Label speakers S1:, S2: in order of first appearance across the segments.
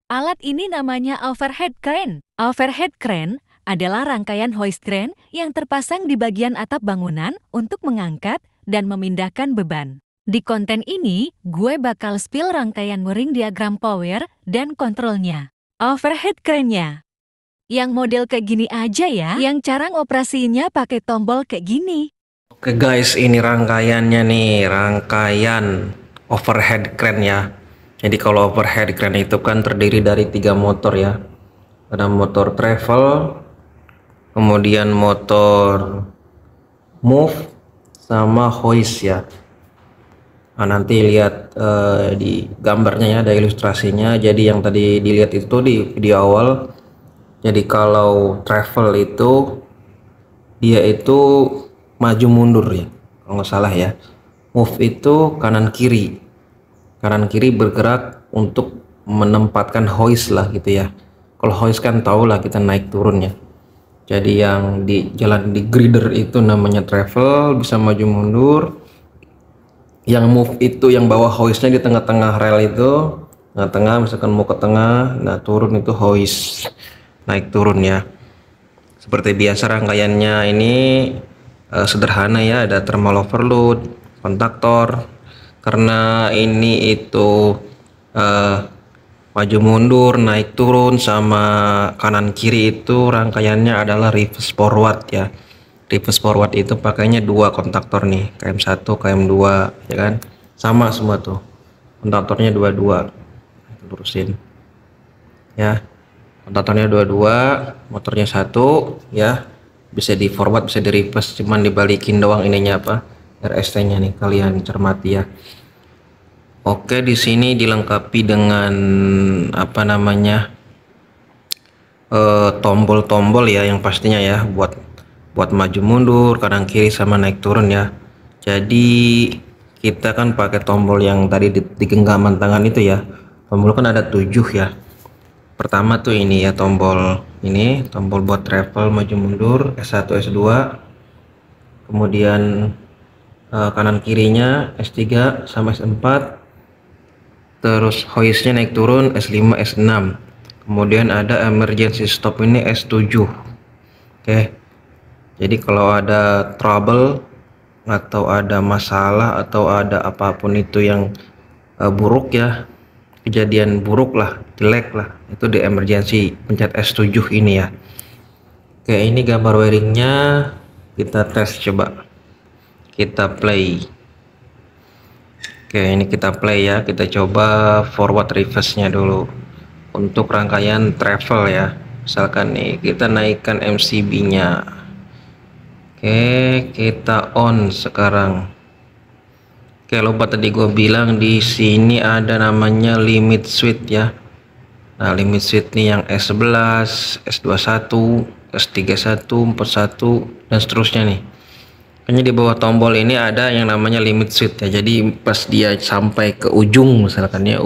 S1: Alat ini namanya overhead crane. Overhead crane adalah rangkaian hoist crane yang terpasang di bagian atap bangunan untuk mengangkat dan memindahkan beban. Di konten ini, gue bakal spill rangkaian ring diagram power dan kontrolnya. Overhead crane-nya. Yang model kayak gini aja ya, yang cara operasinya pakai tombol kayak gini.
S2: Oke guys, ini rangkaiannya nih, rangkaian overhead crane ya. Jadi kalau overhead crane itu kan terdiri dari 3 motor ya. Ada motor travel, kemudian motor move, sama hoist ya. Nah, nanti lihat di gambarnya ya, ada ilustrasinya. Jadi yang tadi dilihat itu di video awal. Jadi kalau travel itu dia itu maju mundur ya, kalau nggak salah ya. Move itu kanan kiri bergerak untuk menempatkan hoist lah gitu ya. Kalau hoist kan tau lah, kita naik turun ya. Jadi yang di jalan di grider itu namanya travel, bisa maju mundur. Yang move itu yang bawa hoistnya di tengah-tengah rel itu, tengah-tengah, misalkan mau ke tengah, nah turun itu hoist, naik turun ya. Seperti biasa rangkaiannya ini sederhana ya, ada thermal overload, kontaktor. Karena ini itu maju mundur, naik turun, sama kanan kiri itu rangkaiannya adalah reverse forward ya. Reverse forward itu pakainya 2 kontaktor nih, KM1 KM2 ya kan, sama semua tuh kontaktornya 22. Lurusin ya, kontaktornya 22, motornya 1 ya. Bisa di forward, bisa di reverse, cuman dibalikin doang ininya apa, RST nya nih, kalian cermati ya. Oke, di sini dilengkapi dengan apa namanya, tombol-tombol ya, yang pastinya ya buat maju mundur, kanan kiri, sama naik turun ya. Jadi kita kan pakai tombol yang tadi di genggaman tangan itu ya. Tombol kan ada 7 ya. Pertama tuh ini ya, tombol ini, tombol buat travel maju mundur S1 S2. Kemudian kanan kirinya S3 sama S4. Terus hoistnya naik turun S5 S6. Kemudian ada emergency stop ini S7. Oke. Jadi kalau ada trouble atau ada masalah atau ada apapun itu yang buruk ya, kejadian buruk lah, jelek lah, itu di emergency pencet S7 ini ya. Oke, ini gambar wiringnya, kita tes, coba kita play. Oke, ini kita play ya, kita coba forward reverse nya dulu untuk rangkaian travel ya. Misalkan nih kita naikkan MCB nya. Oke, kita on sekarang. Oke, lupa tadi gue bilang di sini ada namanya limit switch ya. Nah, limit switch nih yang S11, S21, S31, 41 dan seterusnya nih. Hanya di bawah tombol ini ada yang namanya limit switch ya. Jadi pas dia sampai ke ujung, misalkan ya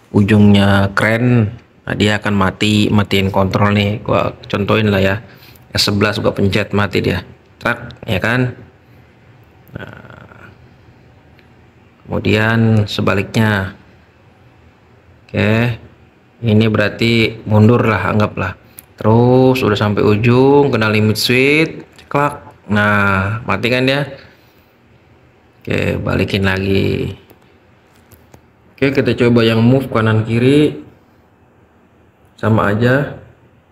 S2: ujungnya crane, nah dia akan matiin kontrol nih. Gua contohin lah ya. S11 gua pencet, mati dia. Trak, ya kan? Nah, kemudian sebaliknya. Oke. Ini berarti mundur lah, anggaplah. Terus udah sampai ujung, kena limit switch, klak. Nah, mati kan dia. Oke, balikin lagi. Oke, kita coba yang move kanan kiri, sama aja.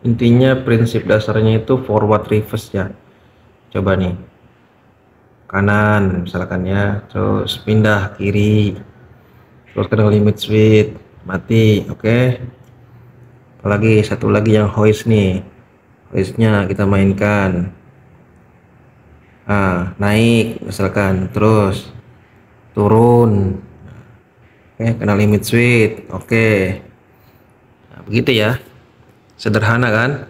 S2: Intinya prinsip dasarnya itu forward reverse ya. Coba nih, kanan misalkan ya, terus pindah kiri, terus kena limit switch, mati. Oke, apalagi satu lagi yang hoist nih, hoistnya kita mainkan. Nah, naik misalkan, terus turun, oke, kena limit switch. Oke, nah, begitu ya, sederhana kan.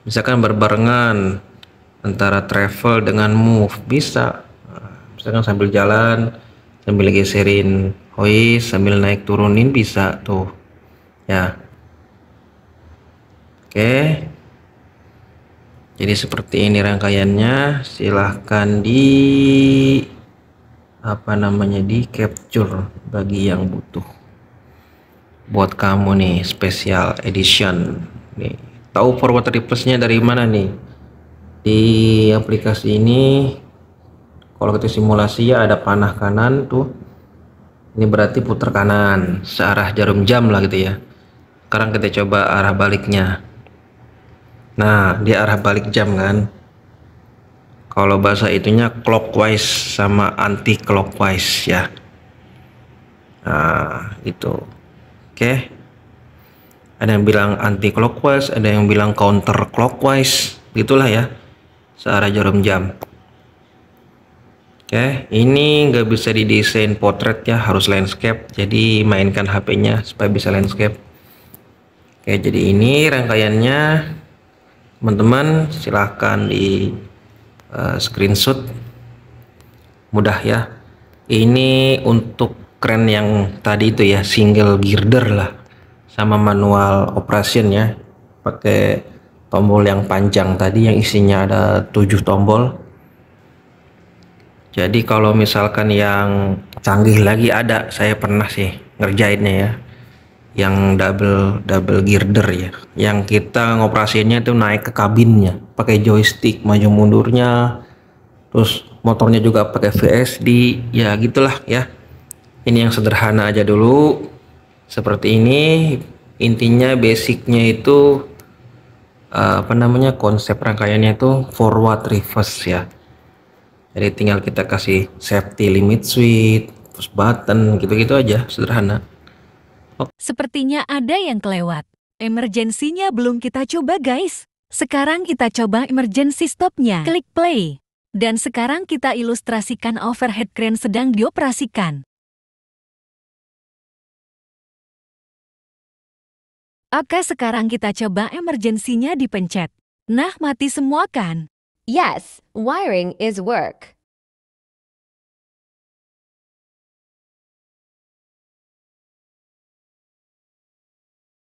S2: Misalkan berbarengan antara travel dengan move bisa. Nah, misalkan sambil jalan, sambil geserin hoist, sambil naik turunin bisa tuh ya. Oke, jadi seperti ini rangkaiannya. Silahkan di apa namanya, di capture bagi yang butuh. buat kamu nih, special edition. Nih, tahu forward reverse-nya dari mana nih? Di aplikasi ini, kalau kita simulasi ya ada panah kanan tuh. Ini berarti putar kanan, searah jarum jam lah gitu ya. Sekarang kita coba arah baliknya. Nah, dia arah balik jam kan. Kalau bahasa itunya clockwise sama anti clockwise ya. Nah, itu. Oke. Ada yang bilang anti clockwise, ada yang bilang counter clockwise, gitulah ya. Searah jarum jam. Oke, ini nggak bisa didesain portrait ya, harus landscape. Jadi mainkan HP-nya supaya bisa landscape. Oke, jadi ini rangkaiannya. Teman-teman silahkan di screenshot, mudah ya. Ini untuk kren yang tadi itu ya, single girder lah, sama manual operation ya, pakai tombol yang panjang tadi yang isinya ada 7 tombol. Jadi kalau misalkan yang canggih lagi ada, saya pernah sih ngerjainnya ya, yang double girder ya, yang kita ngoperasinya tuh naik ke kabinnya pakai joystick maju mundurnya, terus motornya juga pakai VSD ya, gitulah ya. Ini yang sederhana aja dulu seperti ini. Intinya basicnya itu apa namanya, konsep rangkaiannya itu forward reverse ya. Jadi tinggal kita kasih safety limit switch, push button, gitu-gitu aja, sederhana.
S1: Sepertinya ada yang kelewat. Emergensinya belum kita coba guys. Sekarang kita coba emergency stopnya. Klik play. Dan sekarang kita ilustrasikan overhead crane sedang dioperasikan. Oke, sekarang kita coba emergensinya dipencet. Nah, mati semua kan?
S3: Yes, wiring is work.